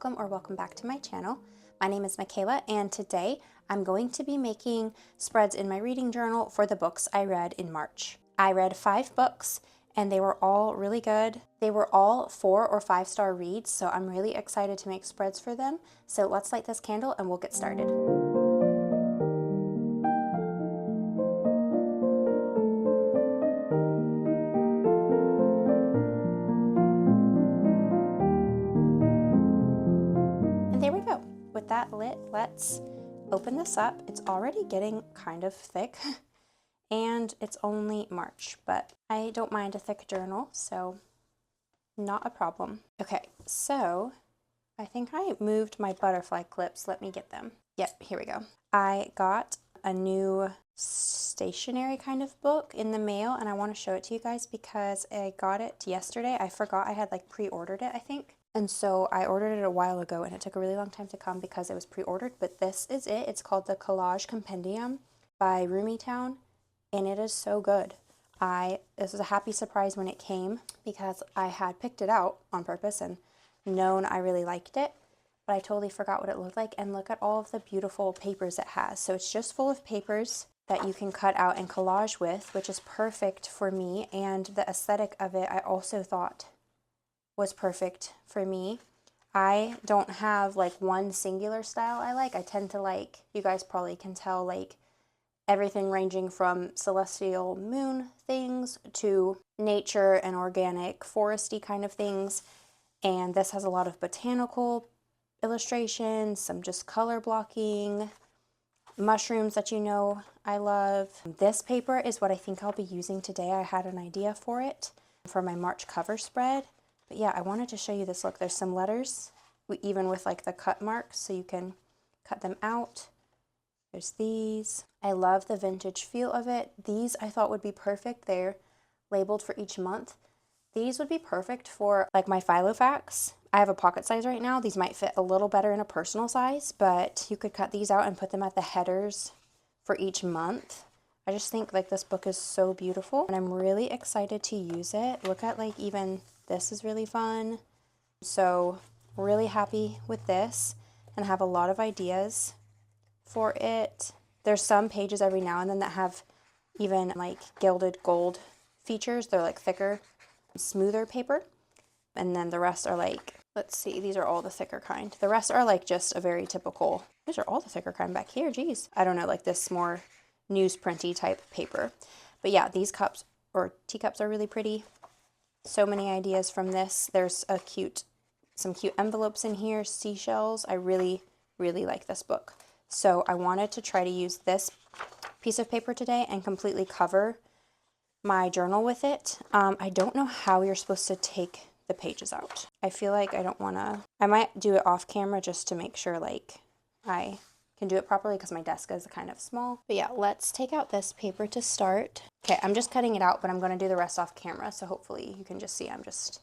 welcome or welcome back to my channel. My name is Michala, and today I'm going to be making spreads in my reading journal for the books I read in March. I read 5 books and they were all really good. They were all 4 or 5 star reads, so I'm really excited to make spreads for them. So let's light this candle and we'll get started. There we go. With that lit, let's open this up. It's already getting kind of thick and it's only March, but I don't mind a thick journal, so not a problem. Okay, so I think I moved my butterfly clips. Let me get them. Yep, here we go. I got a new stationery kind of book in the mail and I want to show it to you guys because I got it yesterday. I forgot I had like pre-ordered it, I think. And so I ordered it a while ago and it took a really long time to come because it was pre-ordered, but this is it. It's called the Collage Compendium by Town, and it is so good. This was a happy surprise when it came because I had picked it out on purpose and known I really liked it, but I totally forgot what it looked like. And look at all of the beautiful papers it has. So it's just full of papers that you can cut out and collage with, which is perfect for me, and the aesthetic of it I also thought was perfect for me. I don't have like one singular style I like. I tend to like, you guys probably can tell, like everything ranging from celestial moon things to nature and organic foresty kind of things. And this has a lot of botanical illustrations, some just color blocking, mushrooms that you know I love. This paper is what I think I'll be using today. I had an idea for it for my March cover spread. But yeah, I wanted to show you this. Look, there's some letters, even with like the cut marks, so you can cut them out. There's these. I love the vintage feel of it. These I thought would be perfect. They're labeled for each month. These would be perfect for like my Filofax. I have a pocket size right now. These might fit a little better in a personal size, but you could cut these out and put them at the headers for each month. I just think like this book is so beautiful and I'm really excited to use it. Look at like even this is really fun. So really happy with this and have a lot of ideas for it. There's some pages every now and then that have even like gilded gold features. They're like thicker, smoother paper. And then the rest are like, let's see, these are all the thicker kind. The rest are like just a very typical, these are all the thicker kind back here, geez. I don't know, like this more newsprinty type paper. But yeah, these cups or teacups are really pretty. So many ideas from this. There's some cute envelopes in here, seashells. I really, really like this book. So I wanted to try to use this piece of paper today and completely cover my journal with it. I don't know how you're supposed to take the pages out. I feel like I don't want to, I might do it off camera just to make sure like I can do it properly because my desk is kind of small. But yeah, let's take out this paper to start. Okay, I'm just cutting it out, but I'm going to do the rest off camera, so hopefully you can just see I'm just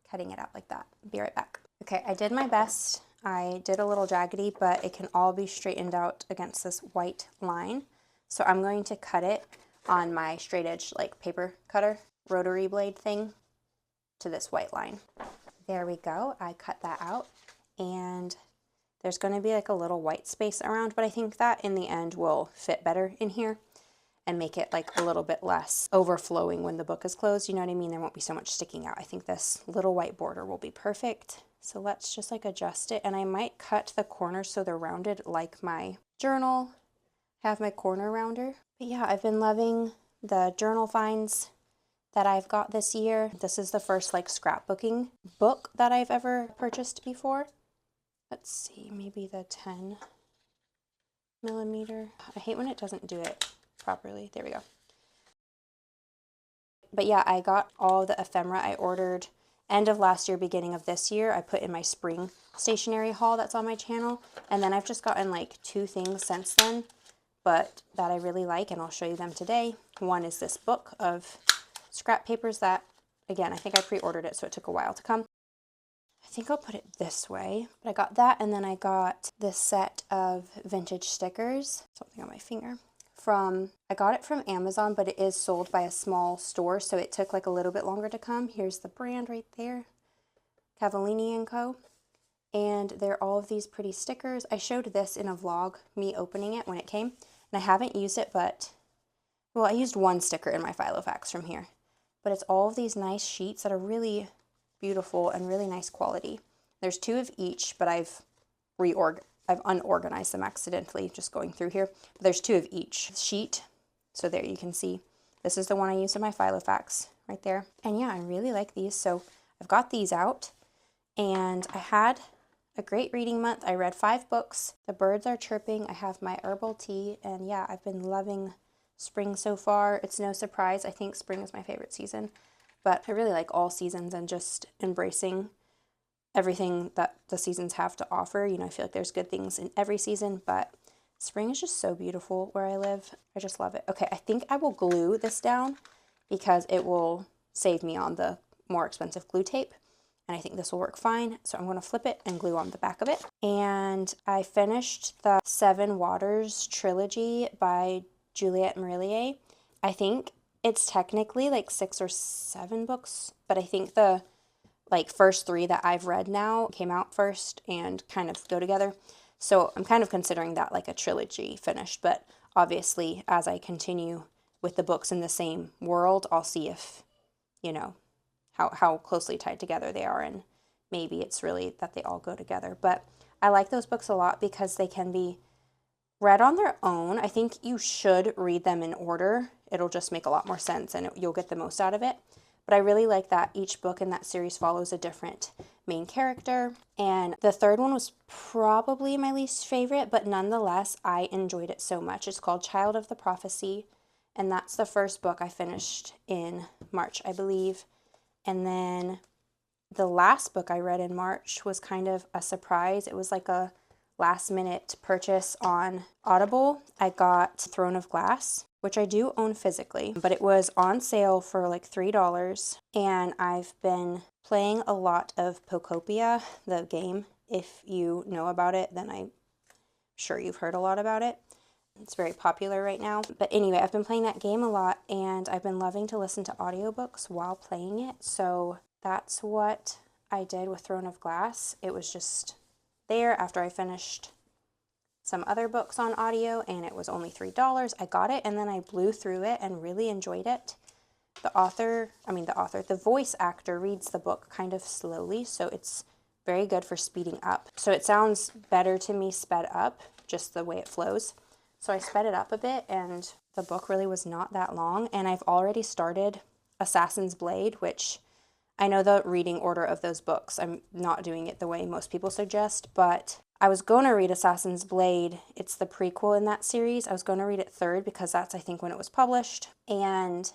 cutting it out like that. Be right back. Okay, I did my best. I did a little jaggedy, but it can all be straightened out against this white line. So I'm going to cut it on my straight edge like paper cutter, rotary blade thing, to this white line. There we go. I cut that out, and there's going to be like a little white space around, but I think that in the end will fit better in here and make it like a little bit less overflowing when the book is closed. You know what I mean? There won't be so much sticking out. I think this little white border will be perfect. So let's just like adjust it, and I might cut the corners so they're rounded like my journal. Have my corner rounder. But yeah, I've been loving the journal finds that I've got this year. This is the first like scrapbooking book that I've ever purchased before. Let's see, maybe the 10 millimeter. I hate when it doesn't do it properly. There we go. But yeah, I got all the ephemera I ordered end of last year, beginning of this year. I put in my spring stationery haul that's on my channel. And then I've just gotten like 2 things since then, but that I really like, and I'll show you them today. One is this book of scrap papers that, again, I think I pre-ordered it, so it took a while to come. I think I'll put it this way, but I got that, and then I got this set of vintage stickers, something on my finger, I got it from Amazon, but it is sold by a small store, so it took like a little bit longer to come. Here's the brand right there, Cavallini & Co. and they're all of these pretty stickers. I showed this in a vlog, me opening it when it came, and I haven't used it, but, well, I used one sticker in my Filofax from here, but it's all of these nice sheets that are really beautiful and really nice quality. There's 2 of each, but I've unorganized them accidentally just going through here. But there's 2 of each sheet. So there you can see. This is the one I used in my Filofax right there. And yeah, I really like these. So I've got these out. And I had a great reading month. I read 5 books. The birds are chirping. I have my herbal tea. And yeah, I've been loving spring so far. It's no surprise. I think spring is my favorite season. But I really like all seasons and just embracing everything that the seasons have to offer. You know, I feel like there's good things in every season, but spring is just so beautiful where I live. I just love it. Okay, I think I will glue this down because it will save me on the more expensive glue tape. And I think this will work fine. So I'm going to flip it and glue on the back of it. And I finished the 7 Waters trilogy by Juliette Marillier. I think it's technically like 6 or 7 books, but I think the first 3 that I've read now came out first and kind of go together. So I'm kind of considering that like a trilogy finished, but obviously as I continue with the books in the same world, I'll see if, you know, how closely tied together they are, and maybe it's really that they all go together. But I like those books a lot because they can be read on their own. I think you should read them in order. It'll just make a lot more sense and you'll get the most out of it. But I really like that each book in that series follows a different main character. And the 3rd one was probably my least favorite, but nonetheless, I enjoyed it so much. It's called Child of the Prophecy, and that's the first book I finished in March, I believe. And then the last book I read in March was kind of a surprise. It was like a last-minute purchase on Audible. I got Throne of Glass, which I do own physically, but it was on sale for like $3, and I've been playing a lot of Pocopia, the game. If you know about it, then I'm sure you've heard a lot about it. It's very popular right now. But anyway, I've been playing that game a lot, and I've been loving to listen to audiobooks while playing it, so that's what I did with Throne of Glass. It was just there after I finished some other books on audio, and it was only $3. I got it, and then I blew through it and really enjoyed it. The voice actor reads the book kind of slowly, so it's very good for speeding up. So it sounds better to me sped up, just the way it flows. So I sped it up a bit, and the book really was not that long, and I've already started Assassin's Blade, which I know the reading order of those books. I'm not doing it the way most people suggest, but I was going to read Assassin's Blade. It's the prequel in that series. I was going to read it 3rd because that's, I think, when it was published. And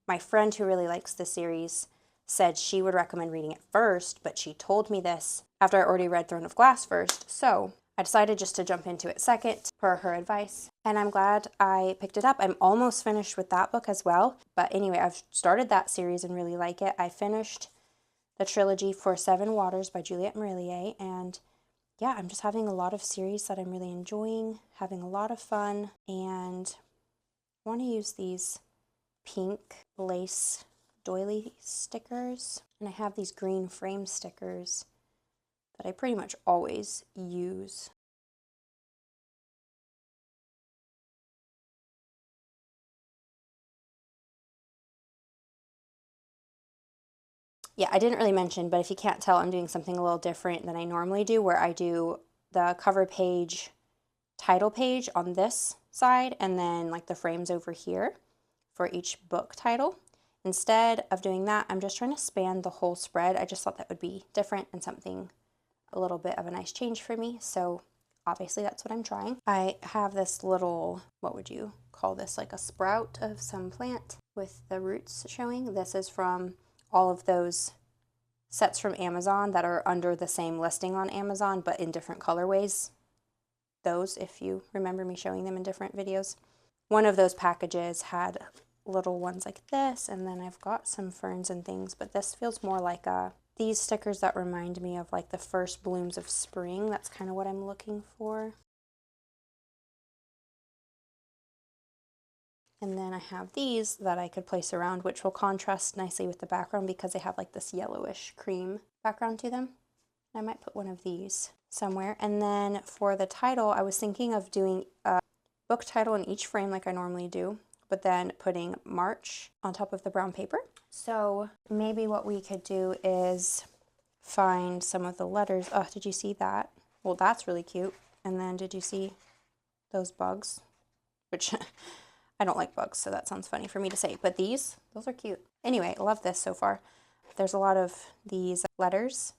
my friend who really likes the series said she would recommend reading it first, but she told me this after I already read Throne of Glass first. So I decided just to jump into it second per her advice, and I'm glad I picked it up. I'm almost finished with that book as well, but anyway, I've started that series and really like it. I finished the trilogy for 7 Waters by Juliette Marillier, and yeah, I'm just having a lot of series that I'm really enjoying, having a lot of fun, and I want to use these pink lace doily stickers, and I have these green frame stickers that I pretty much always use. Yeah, I didn't really mention, but if you can't tell, I'm doing something a little different than I normally do, where I do the cover page, title page on this side, and then like the frames over here for each book title. Instead of doing that, I'm just trying to span the whole spread. I just thought that would be different and something a little bit of a nice change for me, so obviously that's what I'm trying. I have this little, what would you call this, like a sprout of some plant with the roots showing. This is from all of those sets from Amazon that are under the same listing on Amazon but in different colorways. Those, if you remember me showing them in different videos. One of those packages had little ones like this, and then I've got some ferns and things, but this feels more like these stickers that remind me of like the first blooms of spring. That's kind of what I'm looking for. And then I have these that I could place around, which will contrast nicely with the background because they have like this yellowish cream background to them. I might put one of these somewhere. And then for the title, I was thinking of doing a book title in each frame like I normally do, but then putting March on top of the brown paper. So maybe what we could do is find some of the letters. Oh, did you see that? Well, that's really cute. And then did you see those bugs? Which I don't like bugs, so that sounds funny for me to say, but those are cute. Anyway, I love this so far. There's a lot of these letters,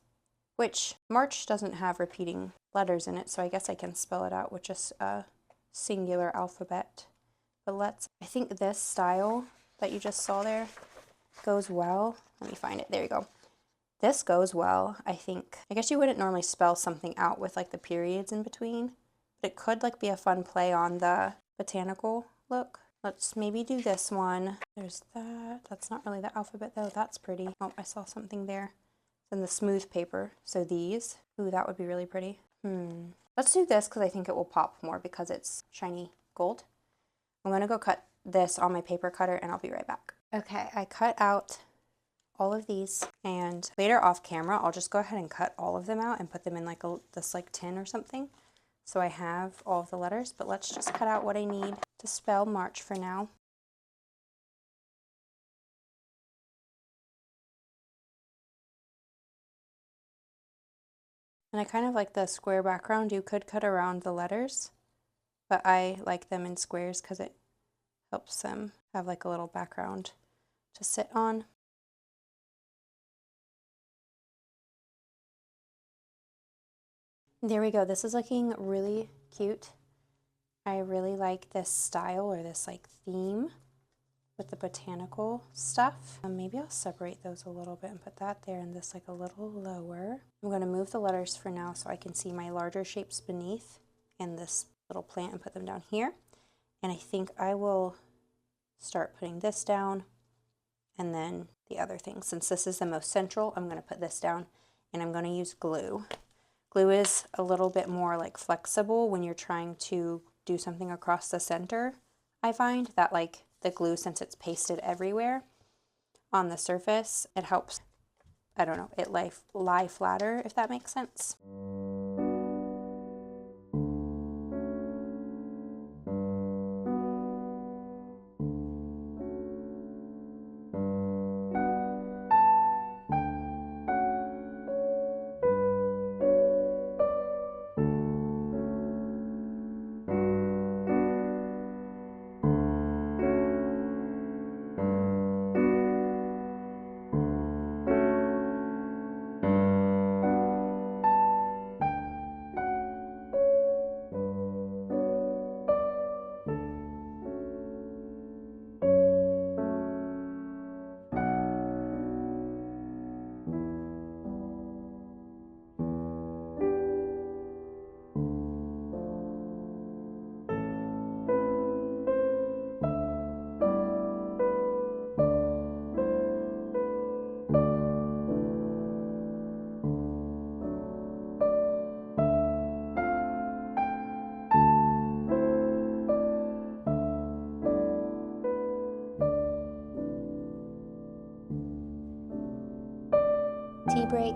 which March doesn't have repeating letters in it, so I guess I can spell it out with just a singular alphabet. But I think this style that you just saw there goes well. Let me find it. There you go. This goes well, I think. I guess you wouldn't normally spell something out with like the periods in between, but it could like be a fun play on the botanical look. Let's maybe do this one. There's that. That's not really the alphabet though. That's pretty. Oh, I saw something there. It's in the smooth paper. So these. Ooh, that would be really pretty. Let's do this because I think it will pop more because it's shiny gold. I'm going to go cut this on my paper cutter and I'll be right back. Okay, I cut out all of these, and later off camera I'll just go ahead and cut all of them out and put them in like this like tin or something. So I have all of the letters, but let's just cut out what I need to spell March for now. And I kind of like the square background. You could cut around the letters, but I like them in squares because it helps them have like a little background to sit on. There we go. This is looking really cute. I really like this style or this like theme with the botanical stuff. Maybe I'll separate those a little bit and put that there and this like a little lower. I'm going to move the letters for now so I can see my larger shapes beneath and this little plant and put them down here. And I think I will start putting this down and then the other thing. Since this is the most central, I'm going to put this down and I'm going to use glue. Glue is a little bit more like flexible when you're trying to do something across the center. I find that like the glue, since it's pasted everywhere on the surface, it helps, I don't know, it lie flatter, if that makes sense. Tea break.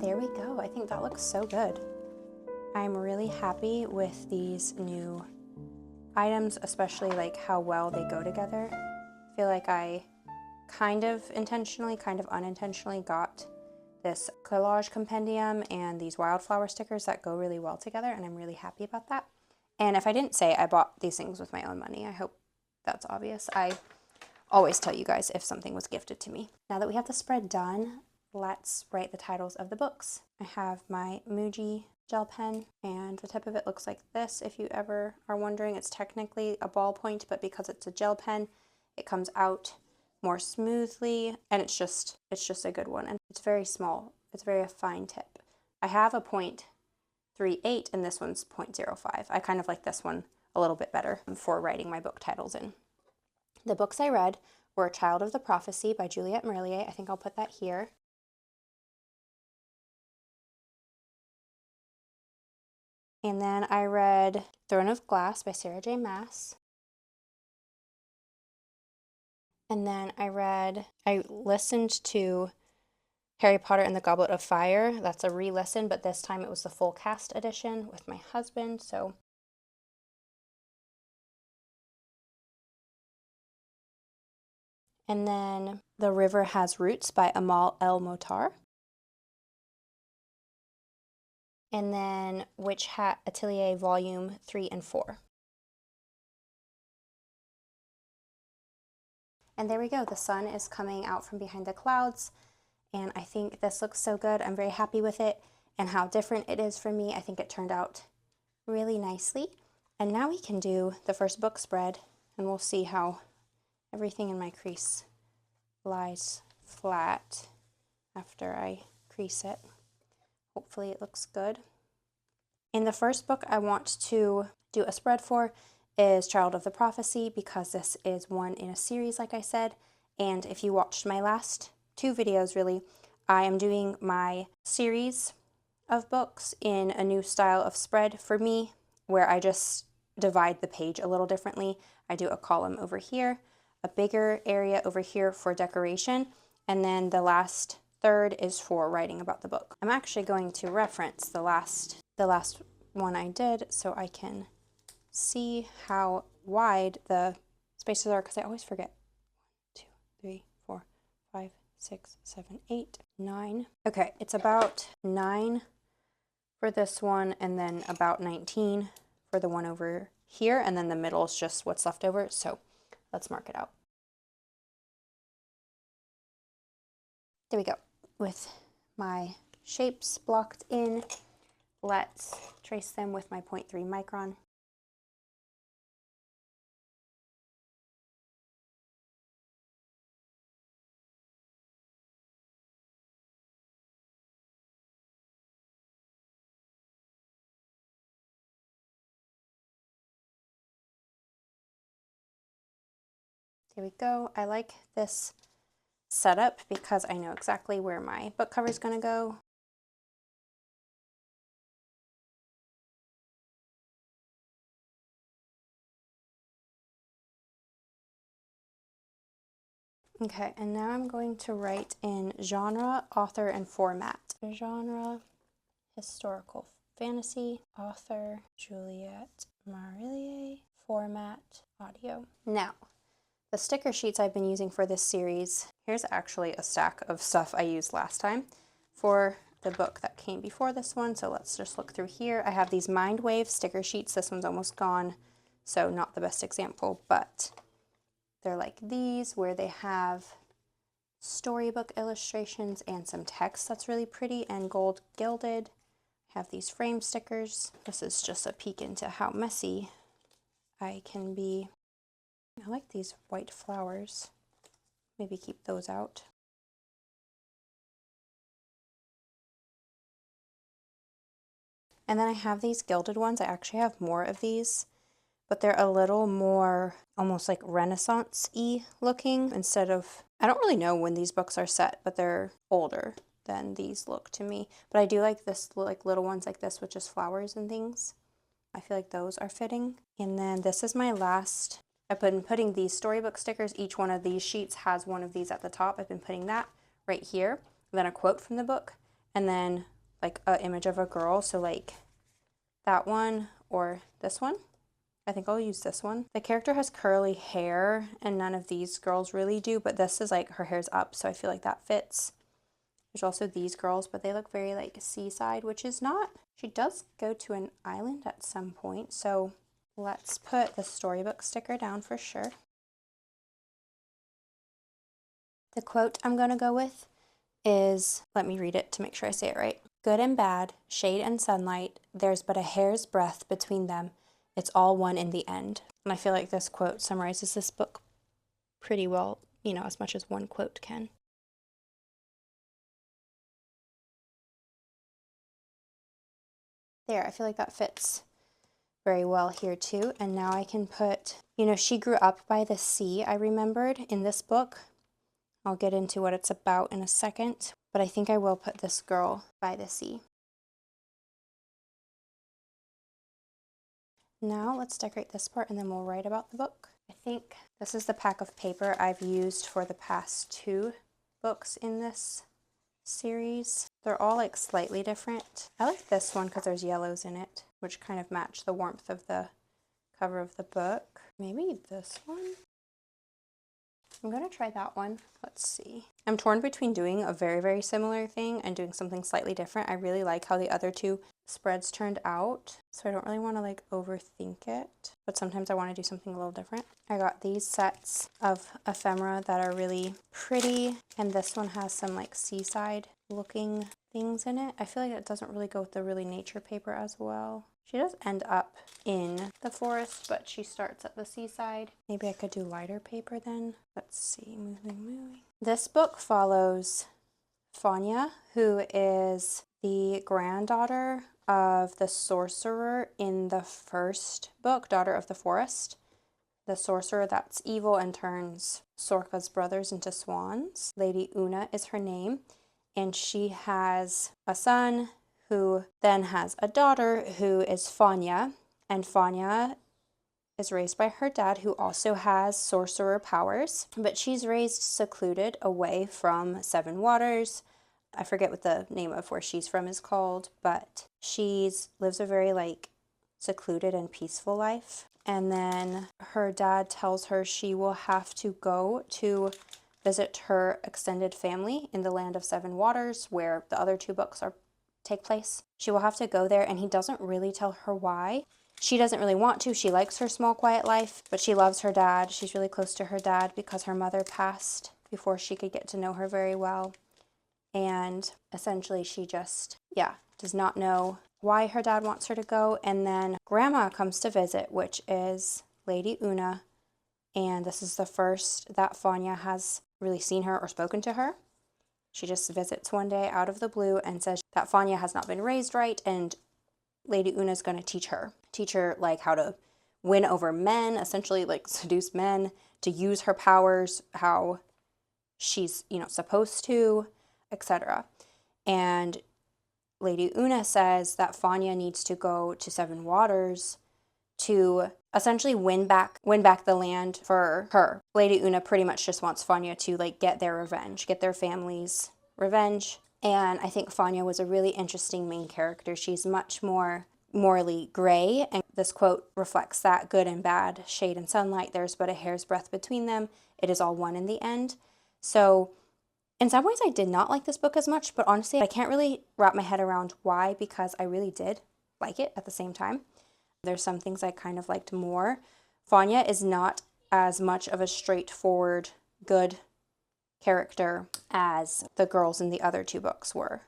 There we go. I think that looks so good. I'm really happy with these new items, especially like how well they go together. I feel like I kind of intentionally, kind of unintentionally got this Collage Compendium and these wildflower stickers that go really well together, and I'm really happy about that. And if I didn't say, I bought these things with my own money. I hope that's obvious. I always tell you guys if something was gifted to me. Now that we have the spread done, let's write the titles of the books. I have my Muji gel pen, and the tip of it looks like this. If you ever are wondering, it's technically a ballpoint, but because it's a gel pen, it comes out more smoothly, and it's just a good one. And it's very small. It's very fine tip. I have a 0.38 and this one's 0.05. I kind of like this one a little bit better for writing my book titles in. The books I read were Child of the Prophecy by Juliette Merlier. I think I'll put that here. And then I read Throne of Glass by Sarah J. Maas. And then I listened to Harry Potter and the Goblet of Fire. That's a re-listen, but this time it was the full cast edition with my husband, so. And then The River Has Roots by Amal El Motar. And then Witch Hat Atelier Volume 3 and 4. And there we go, the sun is coming out from behind the clouds, and I think this looks so good. I'm very happy with it and how different it is from me. I think it turned out really nicely. And now we can do the first book spread, and we'll see how everything in my crease lies flat after I crease it. Hopefully it looks good. In the first book I want to do a spread for is Child of the Prophecy, because this is one in a series, like I said. And if you watched my last two videos, really, I am doing my series of books in a new style of spread for me, where I just divide the page a little differently. I do a column over here, a bigger area over here for decoration, and then the last third is for writing about the book. I'm actually going to reference the last one I did so I can see how wide the spaces are, because I always forget. 1, 2, 3, 4, 5, 6, 7, 8, 9. Okay, it's about 9 for this one, and then about 19 for the one over here, and then the middle is just what's left over, so let's mark it out. There we go. With my shapes blocked in, let's trace them with my 0.3 micron. There we go. I like this setup because I know exactly where my book cover is going to go. Okay, and now I'm going to write in genre, author, and format. Genre, historical fantasy, author, Juliette Merlier, format, audio. Now, the sticker sheets I've been using for this series, here's actually a stack of stuff I used last time for the book that came before this one, so let's just look through here. I have these Mindwave sticker sheets. This one's almost gone, so not the best example, but they're like these, where they have storybook illustrations and some text that's really pretty and gold gilded. I have these frame stickers. This is just a peek into how messy I can be. I like these white flowers. Maybe keep those out. And then I have these gilded ones. I actually have more of these, but they're a little more almost like Renaissance-y looking instead of, I don't really know when these books are set, but they're older than these look to me. But I do like this, like little ones like this with just flowers and things. I feel like those are fitting. And then this is my last, I've been putting these storybook stickers. Each one of these sheets has one of these at the top. I've been putting that right here. Then a quote from the book, and then like an image of a girl. So like that one or this one. I think I'll use this one. The character has curly hair and none of these girls really do, but this is like her hair's up, so I feel like that fits. There's also these girls, but they look very like seaside, which is not. She does go to an island at some point, so let's put the storybook sticker down for sure. The quote I'm going to go with is, let me read it to make sure I say it right. Good and bad, shade and sunlight, there's but a hair's breadth between them. It's all one in the end. And I feel like this quote summarizes this book pretty well, you know, as much as one quote can. There, I feel like that fits very well here too. And now I can put, you know, she grew up by the sea, I remembered in this book. I'll get into what it's about in a second, but I think I will put this girl by the sea. Now let's decorate this part and then we'll write about the book. I think this is the pack of paper I've used for the past 2 books in this series. They're all like slightly different. I like this one because there's yellows in it, which kind of match the warmth of the cover of the book. Maybe this one? I'm going to try that one. Let's see. I'm torn between doing a very, very similar thing and doing something slightly different. I really like how the other 2 spreads turned out, so I don't really want to like overthink it, but sometimes I want to do something a little different. I got these sets of ephemera that are really pretty, and this one has some like seaside looking things in it. I feel like it doesn't really go with the really nature paper as well. She does end up in the forest, but she starts at the seaside. Maybe I could do lighter paper then. Let's see, moving. This book follows Fanya, who is the granddaughter of the sorcerer in the first book, Daughter of the Forest. The sorcerer that's evil and turns Sorka's brothers into swans. Lady Una is her name, and she has a son who then has a daughter who is Fanya, and Fanya is raised by her dad, who also has sorcerer powers, but she's raised secluded away from Seven Waters. I forget what the name of where she's from is called, but lives a very like secluded and peaceful life. And then her dad tells her she will have to go to visit her extended family in the land of Seven Waters, where the other 2 books take place. She will have to go there, and he doesn't really tell her why. She doesn't really want to. She likes her small, quiet life, but she loves her dad. She's really close to her dad because her mother passed before she could get to know her very well. And essentially she just, does not know why her dad wants her to go. And then Grandma comes to visit, which is Lady Una. And this is the first that Fanya has really seen her or spoken to her. She just visits one day out of the blue and says that Fanya has not been raised right, and Lady Una is going to teach her like how to win over men, essentially like seduce men, to use her powers, how she's, you know, supposed to, etc. And Lady Una says that Fanya needs to go to Seven Waters to essentially win back the land for her. Lady Una pretty much just wants Fanya to like get their revenge, get their family's revenge. And I think Fanya was a really interesting main character. She's much more morally gray, and this quote reflects that. Good and bad, shade and sunlight, there's but a hair's breadth between them. It is all one in the end. So in some ways I did not like this book as much, but honestly I can't really wrap my head around why, because I really did like it at the same time. There's some things I kind of liked more. Fanya is not as much of a straightforward good character as the girls in the other 2 books were.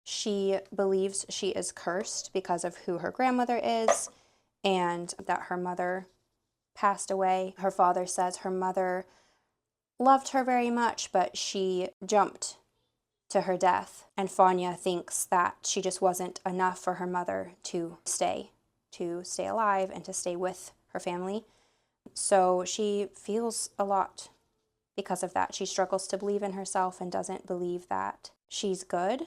She believes she is cursed because of who her grandmother is and that her mother passed away. Her father says her mother loved her very much, but she jumped to her death. And Fanya thinks that she just wasn't enough for her mother to stay alive and to stay with her family. So she feels a lot because of that. She struggles to believe in herself and doesn't believe that she's good.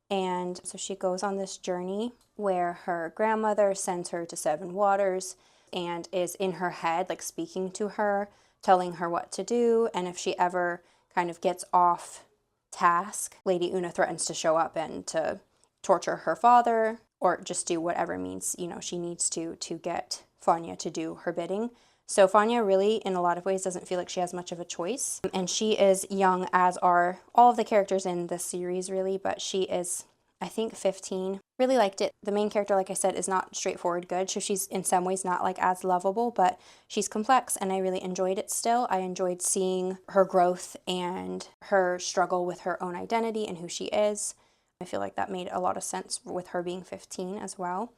And so she goes on this journey where her grandmother sends her to Seven Waters and is in her head, like speaking to her, telling her what to do. And if she ever kind of gets off task, Lady Una threatens to show up and to torture her father or just do whatever means, you know, she needs to get Fanya to do her bidding. So Fanya really, in a lot of ways, doesn't feel like she has much of a choice. And she is young, as are all of the characters in this series, really, but she is, I think, 15. Really liked it. The main character, like I said, is not straightforward good, so she's in some ways not like as lovable, but she's complex, and I really enjoyed it still. I enjoyed seeing her growth and her struggle with her own identity and who she is. I feel like that made a lot of sense with her being 15 as well.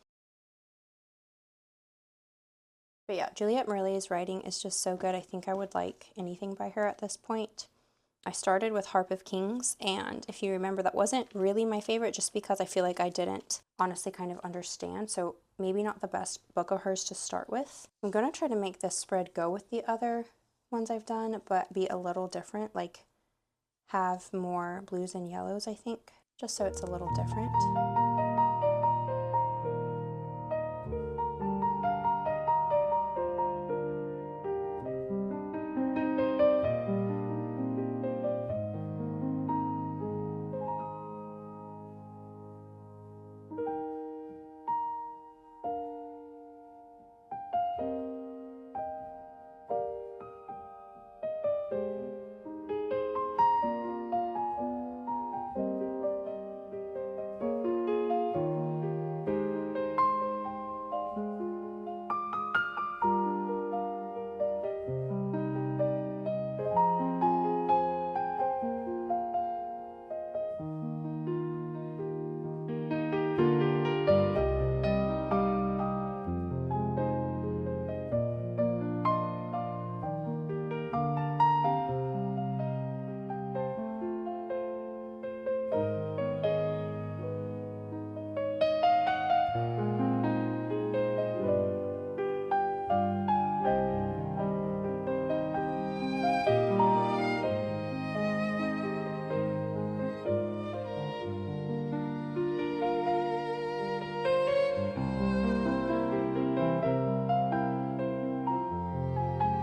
But yeah, Juliette Marley's writing is just so good. I think I would like anything by her at this point. I started with Harp of Kings, and if you remember, that wasn't really my favorite just because I feel like I didn't honestly kind of understand, so maybe not the best book of hers to start with. I'm going to try to make this spread go with the other ones I've done, but be a little different, like have more blues and yellows, I think, just so it's a little different.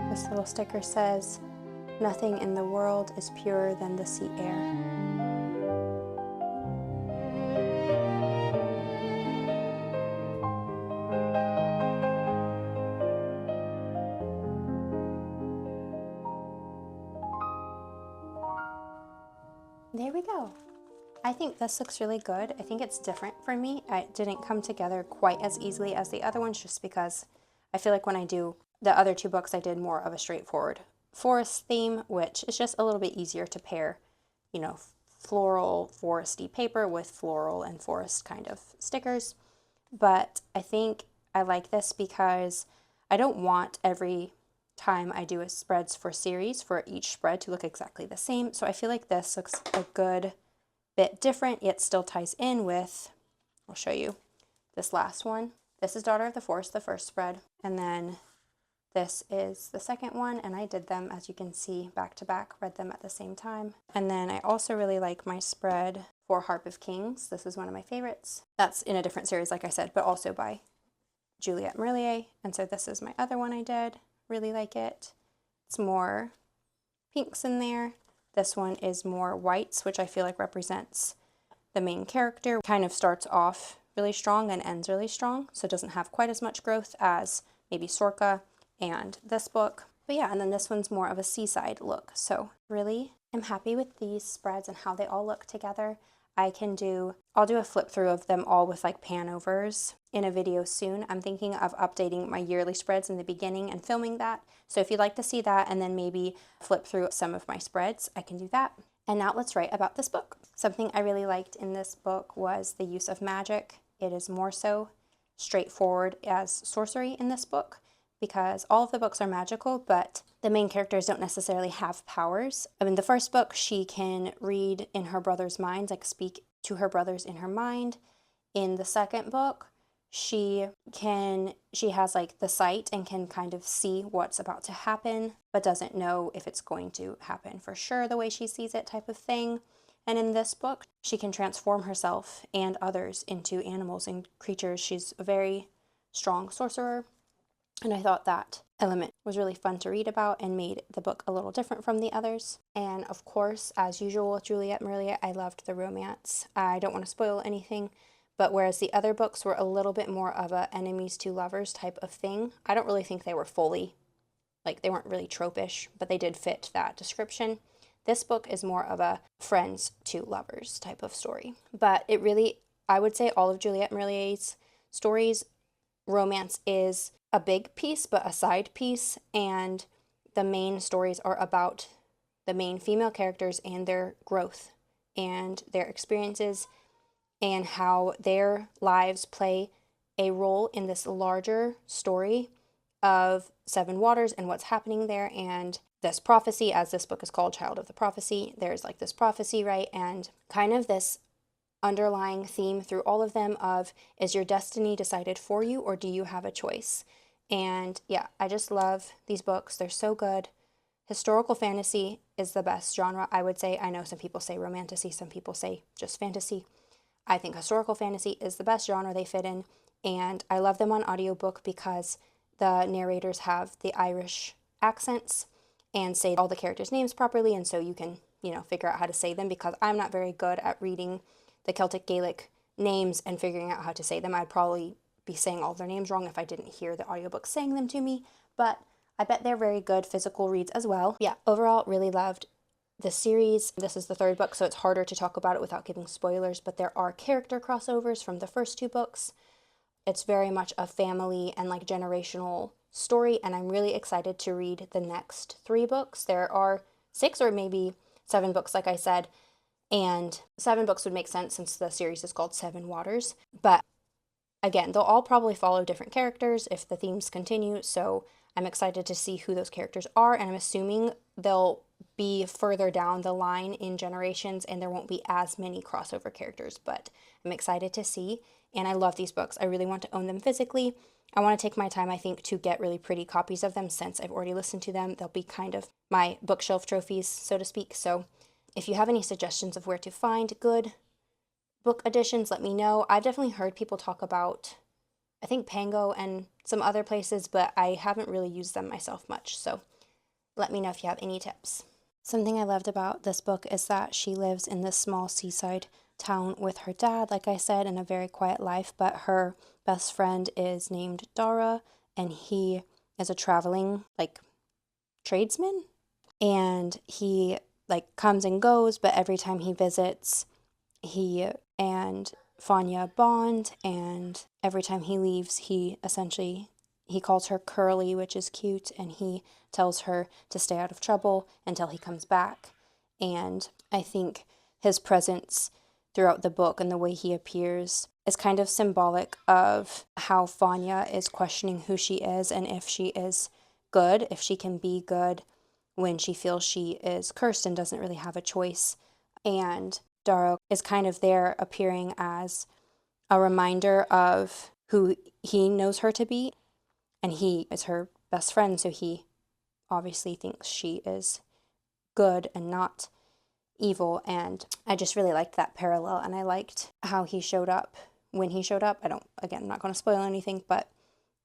This little sticker says, "Nothing in the world is purer than the sea air." There we go. I think this looks really good. I think it's different for me. It didn't come together quite as easily as the other ones just because I feel like when I do the other two books, I did more of a straightforward forest theme, which is just a little bit easier to pair, you know, floral, foresty paper with floral and forest kind of stickers. But I think I like this because I don't want every time I do a spreads for series for each spread to look exactly the same. So I feel like this looks a good bit different, yet still ties in with, I'll show you this last one. This is Daughter of the Forest, the first spread, and then this is the second one, and I did them, as you can see, back to back, read them at the same time. And then I also really like my spread for Harp of Kings. This is one of my favorites. That's in a different series, like I said, but also by Juliette Marley. And so this is my other one I did. Really like it. It's more pinks in there. This one is more whites, which I feel like represents the main character. Kind of starts off really strong and ends really strong, so it doesn't have quite as much growth as maybe Sorka and this book. But yeah, and then this one's more of a seaside look. So really am happy with these spreads and how they all look together. I'll do a flip through of them all with like pan overs in a video soon. I'm thinking of updating my yearly spreads in the beginning and filming that. So if you'd like to see that and then maybe flip through some of my spreads, I can do that. And now let's write about this book. Something I really liked in this book was the use of magic. It is more so straightforward as sorcery in this book, because all of the books are magical, but the main characters don't necessarily have powers. I mean, the first book, she can read in her brother's minds, like speak to her brothers in her mind. In the second book, she has like the sight and can kind of see what's about to happen, but doesn't know if it's going to happen for sure the way she sees it, type of thing. And in this book, she can transform herself and others into animals and creatures. She's a very strong sorcerer. And I thought that element was really fun to read about and made the book a little different from the others. And of course, as usual with Juliette Marley, I loved the romance. I don't want to spoil anything, But whereas the other books were a little bit more of a enemies to lovers type of thing, I don't really think they were fully, like they weren't really tropish, but they did fit that description. This book is more of a friends to lovers type of story. But it really, I would say all of Juliette Marlier's stories, romance is a big piece, but a side piece, and the main stories are about the main female characters and their growth and their experiences and how their lives play a role in this larger story of Seven Waters and what's happening there, and this prophecy, as this book is called, Child of the Prophecy. There's like this prophecy, right? And kind of this underlying theme through all of them of, is your destiny decided for you or do you have a choice? And yeah, I just love these books. They're so good. Historical fantasy is the best genre, I would say. I know some people say romantasy, some people say just fantasy. I think historical fantasy is the best genre they fit in, and I love them on audiobook because the narrators have the Irish accents and say all the characters' names properly, and so you can, figure out how to say them, because I'm not very good at reading the Celtic Gaelic names and figuring out how to say them. I'd probably be saying all their names wrong if I didn't hear the audiobook saying them to me, but I bet they're very good physical reads as well. Yeah, overall, really loved the series. This is the third book, so it's harder to talk about it without giving spoilers, but there are character crossovers from the first two books. It's very much a family and like generational story, and I'm really excited to read the next 3 books. There are 6 or maybe 7 books, like I said, and 7 books would make sense since the series is called Seven Waters. But again, they'll all probably follow different characters if the themes continue, so I'm excited to see who those characters are, and I'm assuming they'll be further down the line in generations and there won't be as many crossover characters, but I'm excited to see, and I love these books. I really want to own them physically. I want to take my time, I think, to get really pretty copies of them since I've already listened to them. They'll be kind of my bookshelf trophies, so to speak. So if you have any suggestions of where to find good book editions, let me know. I've definitely heard people talk about, I think, Pango and some other places, but I haven't really used them myself much, so let me know if you have any tips. Something I loved about this book is that she lives in this small seaside town with her dad, like I said, in a very quiet life, but her best friend is named Dara, and he is a traveling, tradesman, and he, comes and goes, but every time he visits, he and Fanya bond, and every time he leaves, he calls her Curly, which is cute, and he tells her to stay out of trouble until he comes back. And I think his presence throughout the book and the way he appears is kind of symbolic of how Fanya is questioning who she is and if she is good, if she can be good when she feels she is cursed and doesn't really have a choice. And Dara is kind of there appearing as a reminder of who he knows her to be, and he is her best friend, so he obviously thinks she is good and not evil, and I just really liked that parallel, and I liked how he showed up when he showed up. I'm not going to spoil anything, but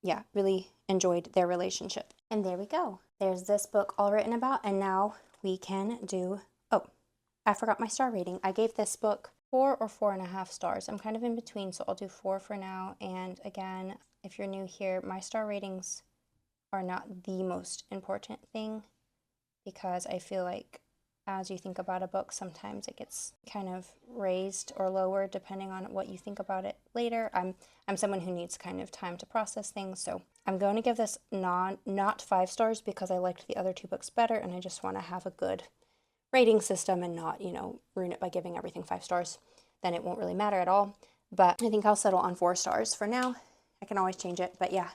yeah, really enjoyed their relationship. And there we go. There's this book all written about, and now we can do, I forgot my star rating. I gave this book 4 or 4.5 stars. I'm kind of in between, so I'll do 4 for now. And again, if you're new here, my star ratings are not the most important thing, because I feel like as you think about a book, sometimes it gets kind of raised or lowered depending on what you think about it later. I'm someone who needs kind of time to process things, so I'm going to give this not 5 stars because I liked the other 2 books better, and I just want to have a good rating system and not, ruin it by giving everything 5 stars. Then it won't really matter at all. But I think I'll settle on 4 stars for now. I can always change it, but yeah,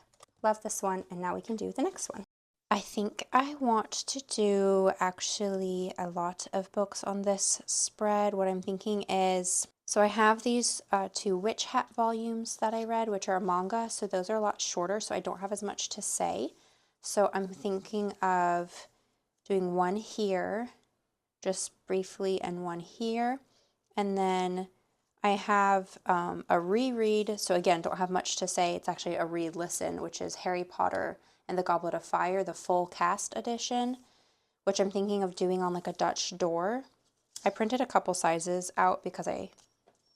love this one, and now we can do the next one. I think I want to do actually a lot of books on this spread. What I'm thinking is, so I have these 2 Witch Hat volumes that I read, which are manga, so those are a lot shorter, so I don't have as much to say. So I'm thinking of doing one here, just briefly, and one here, and then I have a reread, so again, don't have much to say. It's actually a read-listen, which is Harry Potter and the Goblet of Fire, the full cast edition, which I'm thinking of doing on a Dutch door. I printed a couple sizes out because I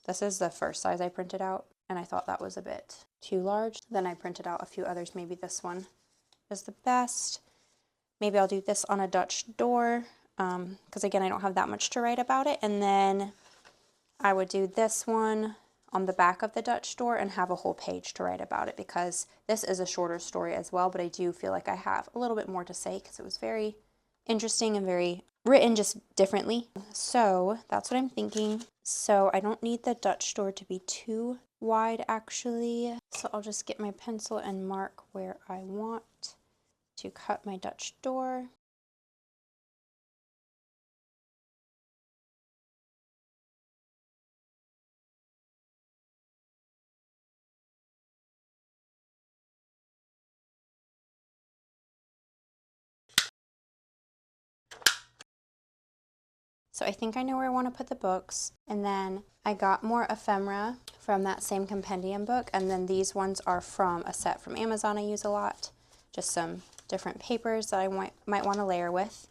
This is the first size I printed out, and I thought that was a bit too large. Then I printed out a few others. Maybe this one is the best. Maybe I'll do this on a Dutch door, because again, I don't have that much to write about it. And then I would do this one on the back of the Dutch door and have a whole page to write about it, because this is a shorter story as well, but I do feel like I have a little bit more to say because it was very interesting and very written just differently. So that's what I'm thinking. So I don't need the Dutch door to be too wide actually. So I'll just get my pencil and mark where I want to cut my Dutch door. So I think I know where I want to put the books. And then I got more ephemera from that same compendium book. And then these ones are from a set from Amazon I use a lot. Just some different papers that I might want to layer with.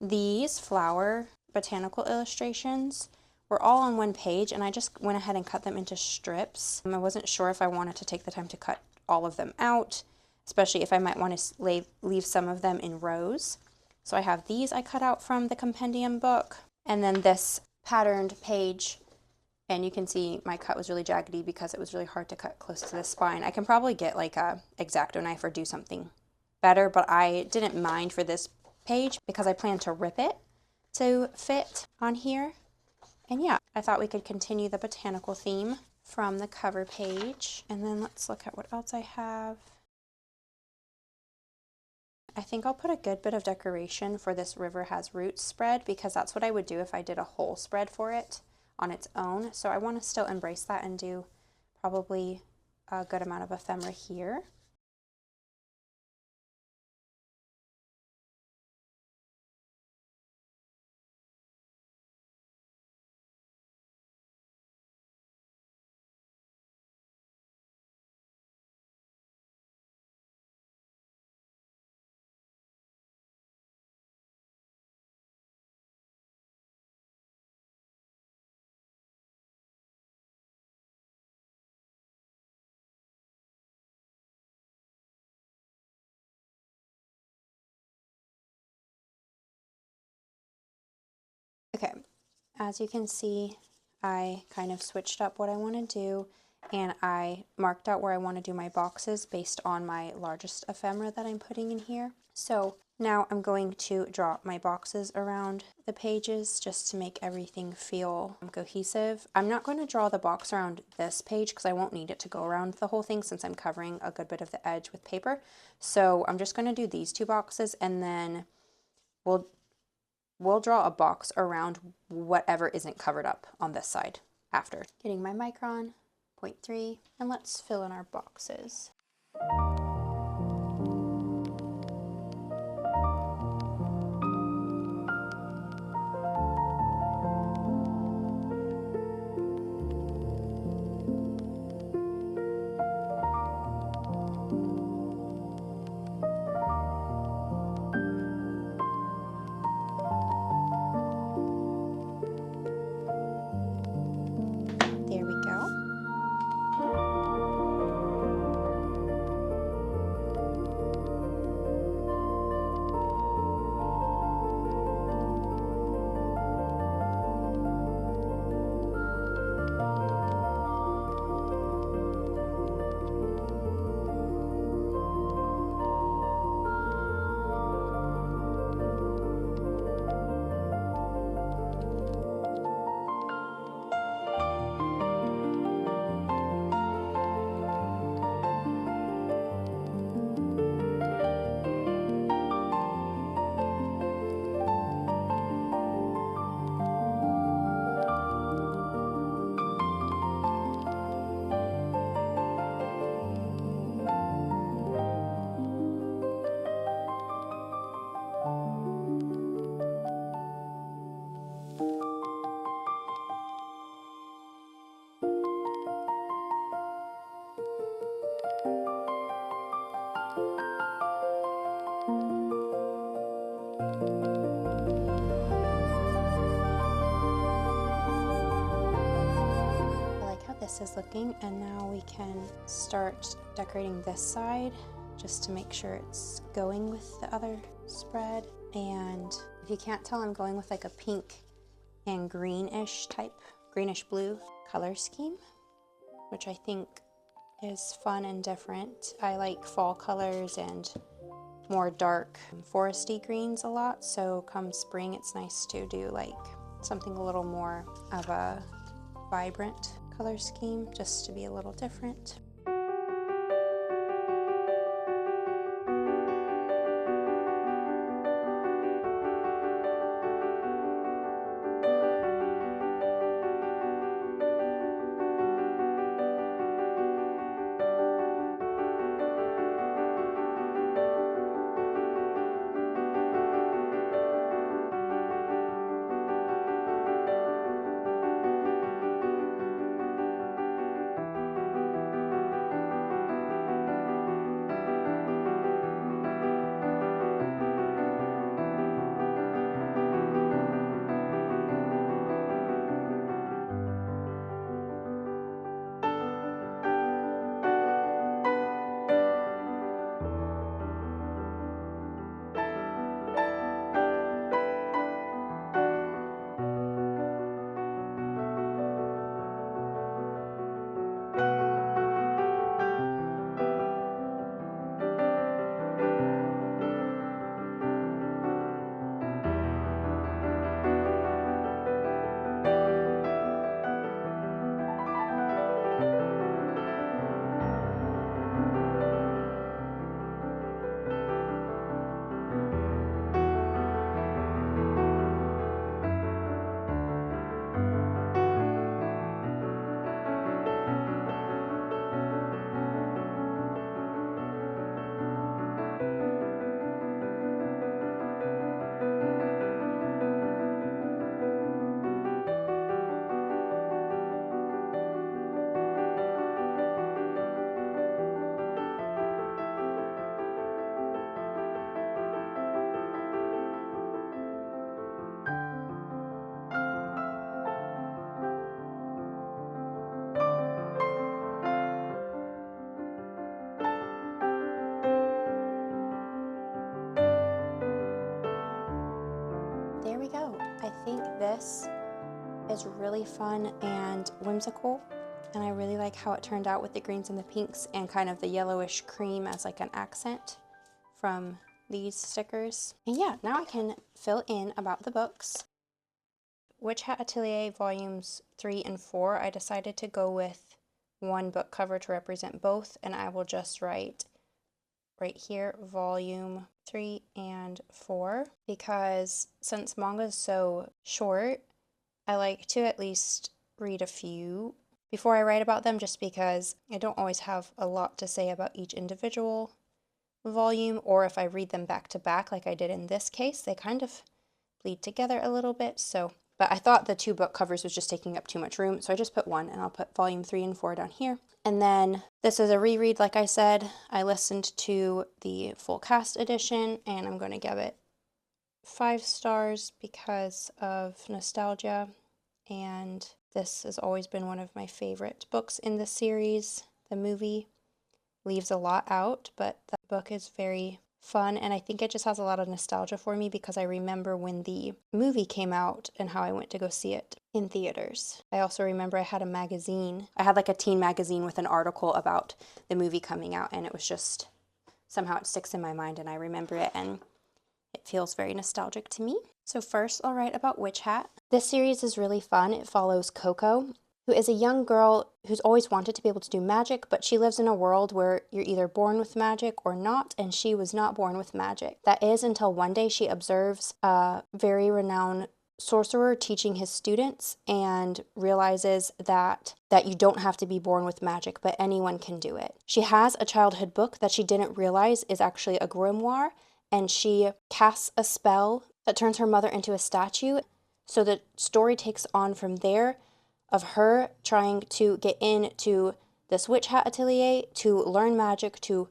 These flower botanical illustrations were all on one page, and I just went ahead and cut them into strips. I wasn't sure if I wanted to take the time to cut all of them out, especially if I might want to leave some of them in rows. So I have these I cut out from the compendium book. And then this patterned page, and you can see my cut was really jaggedy because it was really hard to cut close to the spine. I can probably get like a X-Acto knife or do something better, but I didn't mind for this page because I plan to rip it to fit on here. And yeah, I thought we could continue the botanical theme from the cover page. And then let's look at what else I have. I think I'll put a good bit of decoration for this River Has Roots spread, because that's what I would do if I did a whole spread for it on its own. So I want to still embrace that and do probably a good amount of ephemera here. Okay, as you can see, I kind of switched up what I want to do, and I marked out where I want to do my boxes based on my largest ephemera that I'm putting in here. So now I'm going to draw my boxes around the pages just to make everything feel cohesive. I'm not going to draw the box around this page because I won't need it to go around the whole thing since I'm covering a good bit of the edge with paper. So I'm just going to do these two boxes, and then we'll draw a box around whatever isn't covered up on this side after. Getting my micron, 0.3, and let's fill in our boxes. There we go. this is looking, and now we can start decorating this side just to make sure it's going with the other spread. And if you can't tell, I'm going with like a pink and greenish type, greenish blue color scheme, which I think is fun and different. I like fall colors and more dark foresty greens a lot, so come spring it's nice to do like something a little more of a vibrant color scheme, just to be a little different. There we go. I think this is really fun and whimsical, and I really like how it turned out with the greens and the pinks and kind of the yellowish cream as like an accent from these stickers. And yeah, now I can fill in about the books. Witch Hat Atelier volumes 3 and 4, I decided to go with one book cover to represent both, and I will just write right here volume 3 and 4, because since manga is so short, I like to at least read a few before I write about them, just because I don't always have a lot to say about each individual volume, or if I read them back to back like I did in this case, they kind of bleed together a little bit. So, but I thought the 2 book covers was just taking up too much room, so I just put 1, and I'll put volume 3 and 4 down here. And then this is a reread, like I said. I listened to the full cast edition, and I'm going to give it 5 stars because of nostalgia, and this has always been one of my favorite books in the series. The movie leaves a lot out, but the book is very fun, and I think it just has a lot of nostalgia for me because I remember when the movie came out and how I went to go see it in theaters. I also remember I had a magazine. I had like a teen magazine with an article about the movie coming out, and it was just, somehow it sticks in my mind and I remember it, and it feels very nostalgic to me. So first I'll write about Witch Hat. This series is really fun. It follows Coco, who is a young girl who's always wanted to be able to do magic, but she lives in a world where you're either born with magic or not, and she was not born with magic. That is until one day she observes a very renowned sorcerer teaching his students and realizes that you don't have to be born with magic, but anyone can do it. She has a childhood book that she didn't realize is actually a grimoire, and she casts a spell that turns her mother into a statue. So the story takes on from there, of her trying to get into this witch hat atelier to learn magic to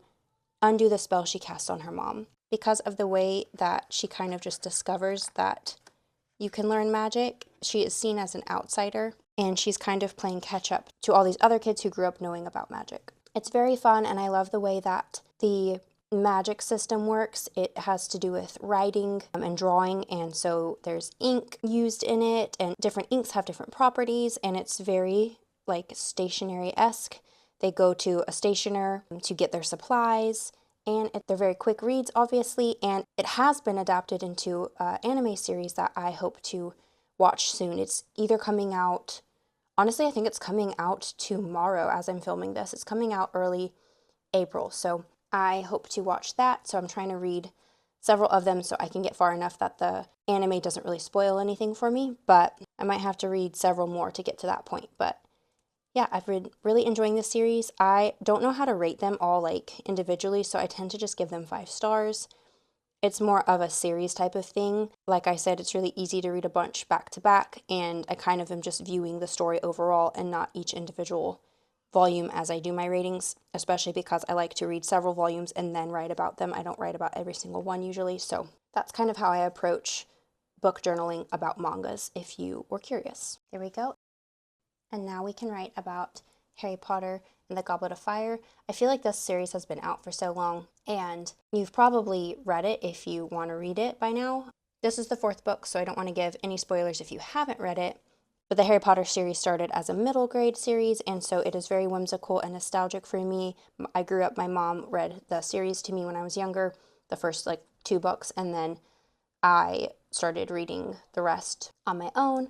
undo the spell she cast on her mom. Because of the way that she kind of just discovers that you can learn magic, she is seen as an outsider, and she's kind of playing catch up to all these other kids who grew up knowing about magic. It's very fun, and I love the way that the magic system works. It has to do with writing and drawing, and so there's ink used in it, and different inks have different properties, and it's very like stationery-esque. They go to a stationer to get their supplies, and they're very quick reads, obviously, and it has been adapted into an anime series that I hope to watch soon. It's either coming out, honestly, I think it's coming out tomorrow as I'm filming this. It's coming out early April, so I hope to watch that. So I'm trying to read several of them so I can get far enough that the anime doesn't really spoil anything for me, but I might have to read several more to get to that point. But yeah, I've been really enjoying this series. I don't know how to rate them all like individually, so I tend to just give them 5 stars. It's more of a series type of thing. Like I said, it's really easy to read a bunch back to back, and I kind of am just viewing the story overall and not each individual volume as I do my ratings, especially because I like to read several volumes and then write about them. I don't write about every single one usually, so that's kind of how I approach book journaling about mangas, if you were curious. There we go. And now we can write about Harry Potter and the Goblet of Fire. I feel like this series has been out for so long, and you've probably read it if you want to read it by now. This is the 4th book, so I don't want to give any spoilers if you haven't read it. But the Harry Potter series started as a middle grade series, and so it is very whimsical and nostalgic for me. I grew up, my mom read the series to me when I was younger, the first like 2 books, and then I started reading the rest on my own.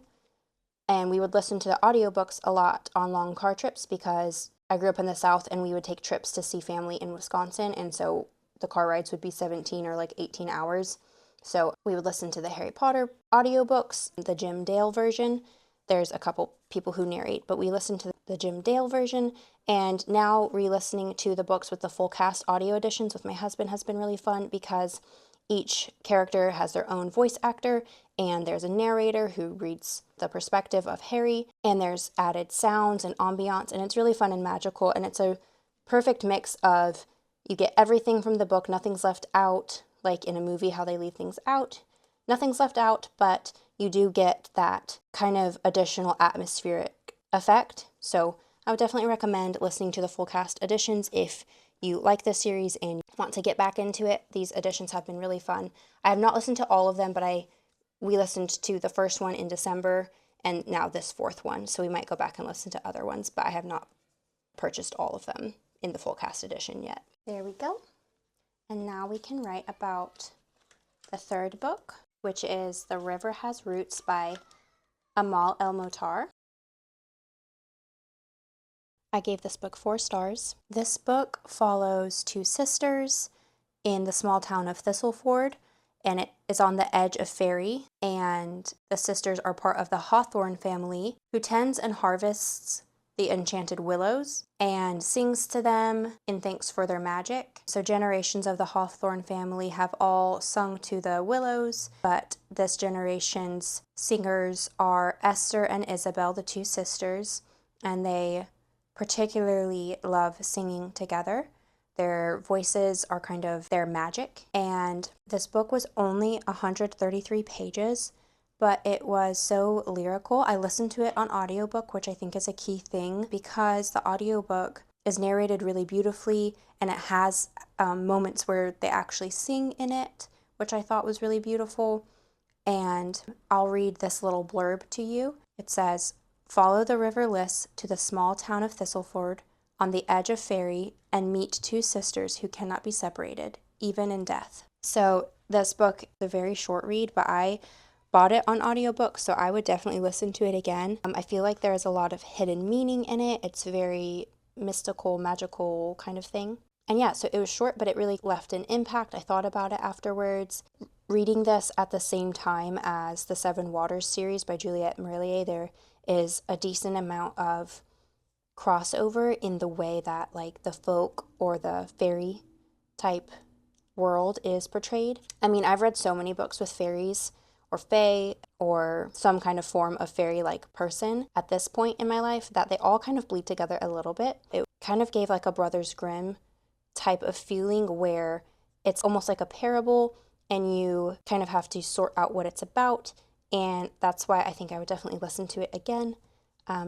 And we would listen to the audiobooks a lot on long car trips because I grew up in the South and we would take trips to see family in Wisconsin, and so the car rides would be 17 or like 18 hours. So we would listen to the Harry Potter audiobooks, the Jim Dale version. There's a couple people who narrate, but we listened to the Jim Dale version, and now re-listening to the books with the full cast audio editions with my husband has been really fun because each character has their own voice actor, and there's a narrator who reads the perspective of Harry, and there's added sounds and ambiance, and it's really fun and magical, and it's a perfect mix of you get everything from the book, nothing's left out, like in a movie how they leave things out. Nothing's left out, but you do get that kind of additional atmospheric effect. So I would definitely recommend listening to the full cast editions if you like this series and want to get back into it. These editions have been really fun. I have not listened to all of them, but we listened to the first one in December and now this 4th one. So we might go back and listen to other ones, but I have not purchased all of them in the full cast edition yet. There we go. And now we can write about the 3rd book, which is The River Has Roots by Amal El-Motar. I gave this book 4 stars. This book follows 2 sisters in the small town of Thistleford, and it is on the edge of Fairy, and the sisters are part of the Hawthorne family who tends and harvests the enchanted willows and sings to them in thanks for their magic. So generations of the Hawthorne family have all sung to the willows, but this generation's singers are Esther and Isabel, the 2 sisters, and they particularly love singing together. Their voices are kind of their magic, and this book was only 133 pages, but it was so lyrical. I listened to it on audiobook, which I think is a key thing because the audiobook is narrated really beautifully, and it has moments where they actually sing in it, which I thought was really beautiful. And I'll read this little blurb to you. It says, "Follow the river Liss to the small town of Thistleford on the edge of Fairy and meet 2 sisters who cannot be separated, even in death." So this book is a very short read, but I bought it on audiobook, so I would definitely listen to it again. I feel like there's a lot of hidden meaning in it. It's very mystical, magical kind of thing. And yeah, so it was short, but it really left an impact. I thought about it afterwards. Reading this at the same time as the 7 Waters series by Juliette Marillier, there is a decent amount of crossover in the way that like the folk or the fairy type world is portrayed. I mean, I've read so many books with fairies or fae or some kind of form of fairy-like person at this point in my life that they all kind of bleed together a little bit. It kind of gave like a Brothers Grimm type of feeling where it's almost like a parable and you kind of have to sort out what it's about, and that's why I think I would definitely listen to it again.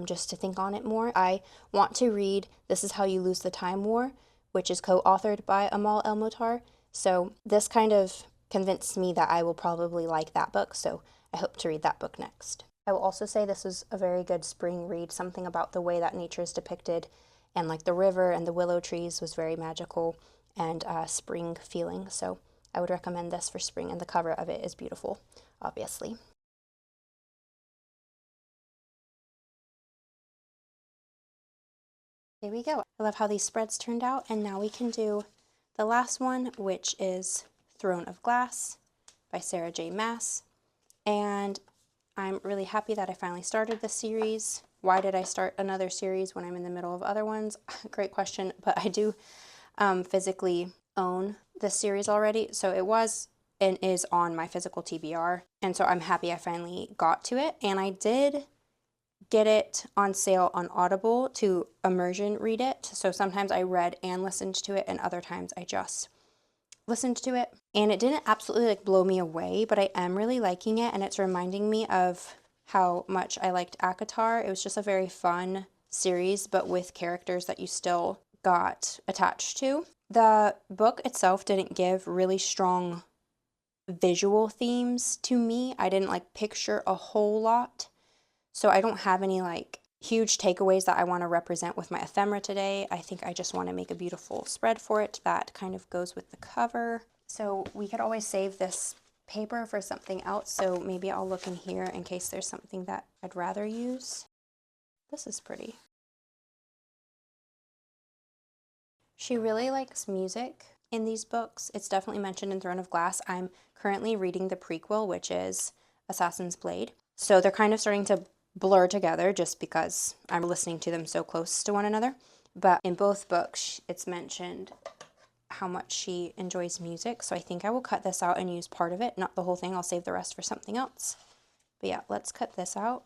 just to think on it more. I want to read This Is How You Lose the Time War, which is co-authored by Amal El-Motar. So this kind of convinced me that I will probably like that book, so I hope to read that book next. I will also say this was a very good spring read. Something about the way that nature is depicted and like the river and the willow trees was very magical and spring feeling. So I would recommend this for spring, and the cover of it is beautiful, obviously. There we go. I love how these spreads turned out, and now we can do the last one, which is Throne of Glass by Sarah J. Maas. And I'm really happy that I finally started this series. Why did I start another series when I'm in the middle of other ones? Great question, but I do physically own this series already, so it was and is on my physical TBR, and so I'm happy I finally got to it. And I did get it on sale on Audible to immersion read it, so sometimes I read and listened to it, and other times I just listened to it. And it didn't absolutely like blow me away, but I am really liking it, and it's reminding me of how much I liked ACOTAR. It was just a very fun series, but with characters that you still got attached to. The book itself didn't give really strong visual themes to me. I didn't like picture a whole lot, so I don't have any like huge takeaways that I want to represent with my ephemera today. I think I just want to make a beautiful spread for it that kind of goes with the cover. So we could always save this paper for something else, so maybe I'll look in here in case there's something that I'd rather use. This is pretty. She really likes music in these books. It's definitely mentioned in Throne of Glass. I'm currently reading the prequel, which is Assassin's Blade. So they're kind of starting to blur together just because I'm listening to them so close to one another. But in both books, it's mentioned how much she enjoys music. So I think I will cut this out and use part of it, not the whole thing. I'll save the rest for something else. But yeah, let's cut this out.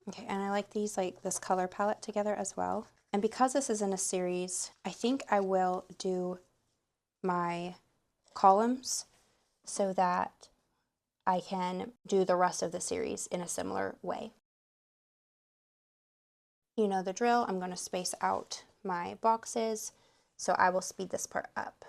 Okay, and I like these, like this color palette together as well. And because this is in a series, I think I will do my columns so that I can do the rest of the series in a similar way. You know the drill, I'm going to space out my boxes, so I will speed this part up.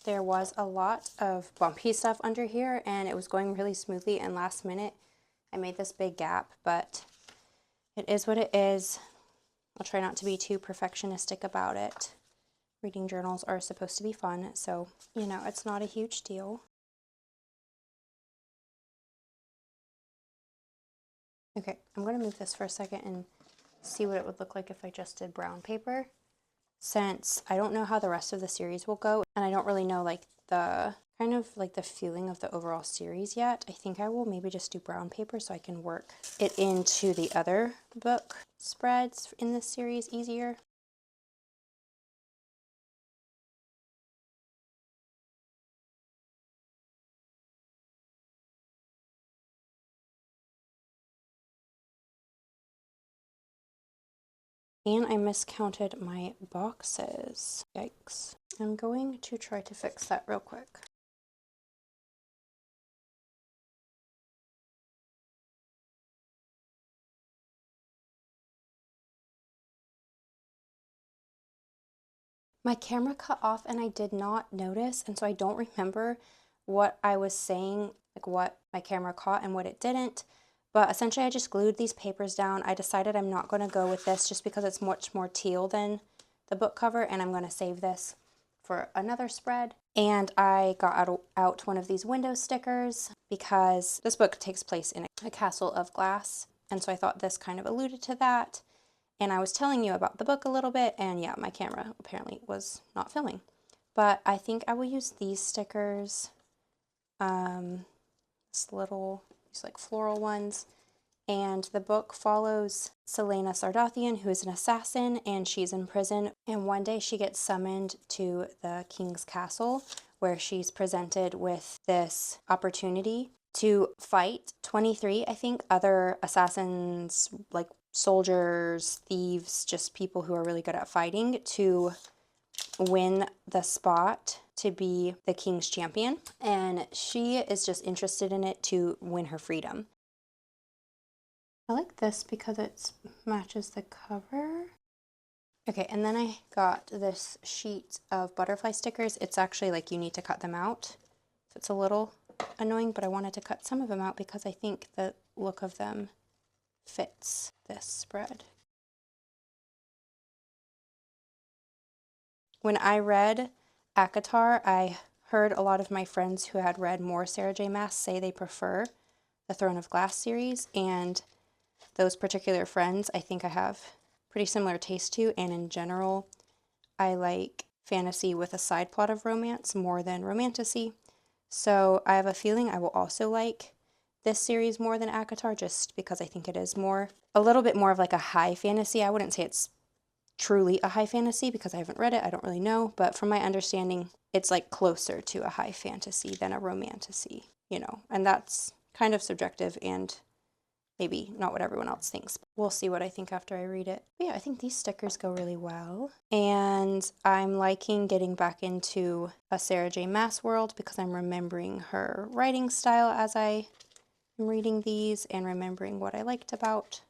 There was a lot of bumpy stuff under here, and it was going really smoothly, and last minute I made this big gap, but it is what it is. I'll try not to be too perfectionistic about it. Reading journals are supposed to be fun, so, you know, it's not a huge deal. Okay, I'm going to move this for a second and see what it would look like if I just did brown paper. Since I don't know how the rest of the series will go, and I don't really know like the kind of like the feeling of the overall series yet, I think I will maybe just do brown paper so I can work it into the other book spreads in this series easier. And I miscounted my boxes. Yikes. I'm going to try to fix that real quick. My camera cut off and I did not notice, and so I don't remember what I was saying, like what my camera caught and what it didn't. But essentially I just glued these papers down. I decided I'm not going to go with this just because it's much more teal than the book cover, and I'm going to save this for another spread. And I got out one of these window stickers because this book takes place in a castle of glass, and so I thought this kind of alluded to that. And I was telling you about the book a little bit, and yeah, my camera apparently was not filming. But I think I will use these stickers, these like floral ones, And the book follows Selena Sardathian, who is an assassin, and she's in prison. And one day she gets summoned to the king's castle, where she's presented with this opportunity to fight 23, I think, other assassins, like soldiers, thieves, just people who are really good at fighting, to win the spot to be the king's champion. And she is just interested in it to win her freedom. I like this because it matches the cover. Okay, and then I got this sheet of butterfly stickers. It's actually like you need to cut them out. So it's a little annoying, but I wanted to cut some of them out because I think the look of them fits this spread. When I read ACOTAR, I heard a lot of my friends who had read more Sarah J. Maas say they prefer the Throne of Glass series, and those particular friends I think I have pretty similar taste to, and in general I like fantasy with a side plot of romance more than romantasy. So I have a feeling I will also like this series more than ACOTAR, just because I think it is a little bit more of like a high fantasy. I wouldn't say it's truly a high fantasy because I haven't read it, I don't really know, but from my understanding it's like closer to a high fantasy than a romantasy, you know, and that's kind of subjective and maybe not what everyone else thinks. We'll see what I think after I read it. But yeah, I think these stickers go really well. And I'm liking getting back into a Sarah J. Maas world because I'm remembering her writing style as I am reading these and remembering what I liked about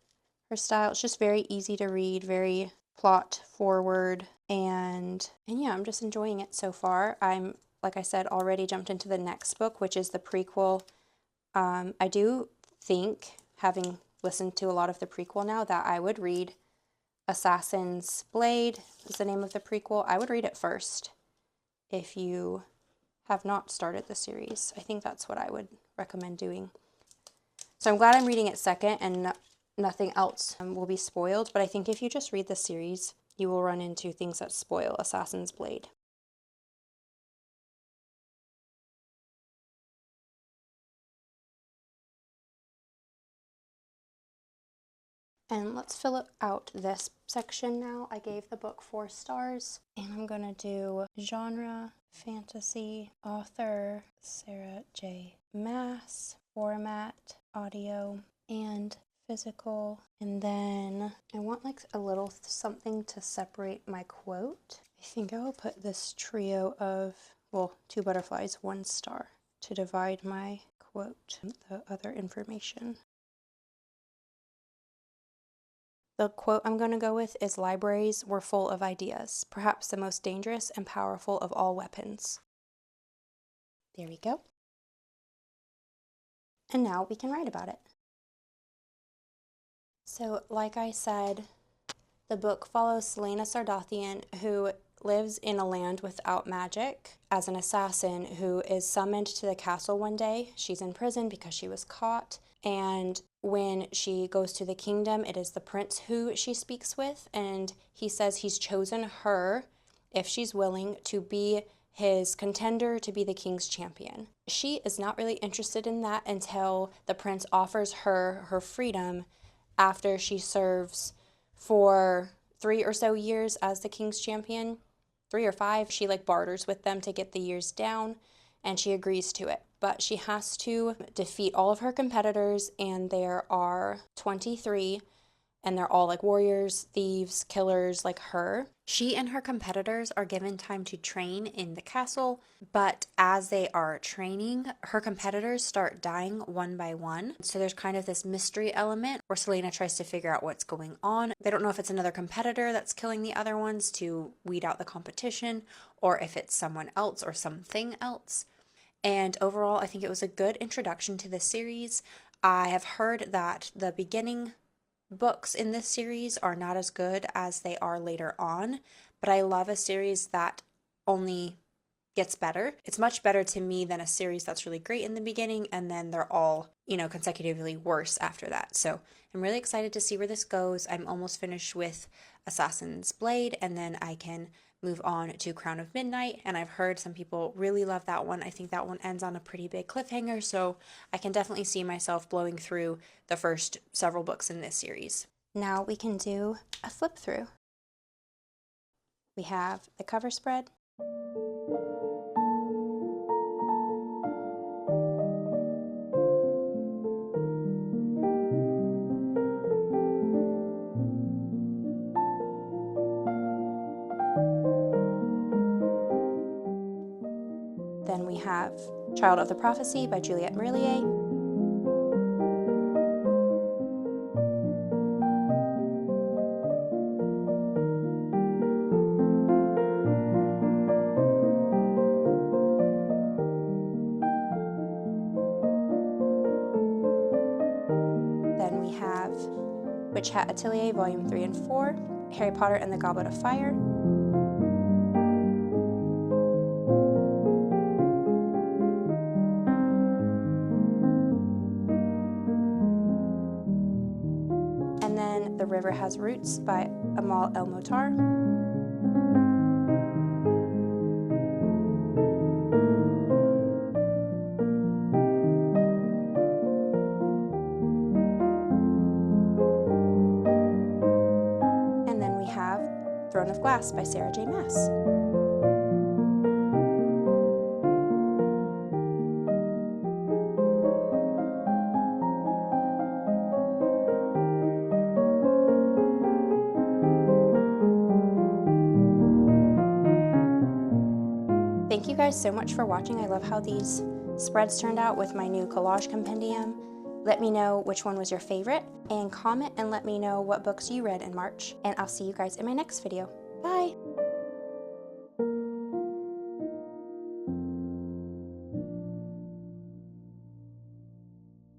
her style. It's just very easy to read, very plot forward, and yeah, I'm just enjoying it so far. I'm, like I said, already jumped into the next book, which is the prequel. I do think, having listened to a lot of the prequel now, that I would read Assassin's Blade is the name of the prequel. I would read it first if you have not started the series. I think that's what I would recommend doing. So I'm glad I'm reading it second and nothing else will be spoiled, but I think if you just read the series, you will run into things that spoil Assassin's Blade. And let's fill out this section now. I gave the book 4 stars, and I'm gonna do genre, fantasy, author, Sarah J. Maas, format, audio, and physical. And then I want like a little something to separate my quote. I think I will put this trio of, well, 2 butterflies, 1 star, to divide my quote and the other information. The quote I'm going to go with is, "Libraries were full of ideas, perhaps the most dangerous and powerful of all weapons." There we go. And now we can write about it. So, like I said, the book follows Selena Sardathian, who lives in a land without magic as an assassin who is summoned to the castle one day. She's in prison because she was caught, and when she goes to the kingdom, it is the prince who she speaks with, and he says he's chosen her, if she's willing, to be his contender to be the king's champion. She is not really interested in that until the prince offers her her freedom after she serves for 3 or so years as the king's champion. 3 or 5, she like barters with them to get the years down, and she agrees to it. But she has to defeat all of her competitors, and there are 23, and they're all like warriors, thieves, killers like her. She and her competitors are given time to train in the castle, but as they are training, her competitors start dying one by one. So there's kind of this mystery element where Selena tries to figure out what's going on. They don't know if it's another competitor that's killing the other ones to weed out the competition, or if it's someone else or something else. And overall, I think it was a good introduction to the series. I have heard that the beginning books in this series are not as good as they are later on, but I love a series that only gets better. It's much better to me than a series that's really great in the beginning and then they're all, consecutively worse after that. So I'm really excited to see where this goes. I'm almost finished with Assassin's Blade, and then I can move on to Crown of Midnight, and I've heard some people really love that one. I think that one ends on a pretty big cliffhanger, so I can definitely see myself blowing through the first several books in this series. Now we can do a flip through. We have the cover spread, then we have Child of the Prophecy by Juliette Merlier, then we have Witch Hat Atelier Volume 3 and 4, Harry Potter and the Goblet of Fire, and then The River Has Roots by Amal El-Motar, and then we have Throne of Glass by Sarah J. Maas. Thank you guys so much for watching. I love how these spreads turned out with my new Collage Compendium. Let me know which one was your favorite, and comment and let me know what books you read in March, and I'll see you guys in my next video. Bye!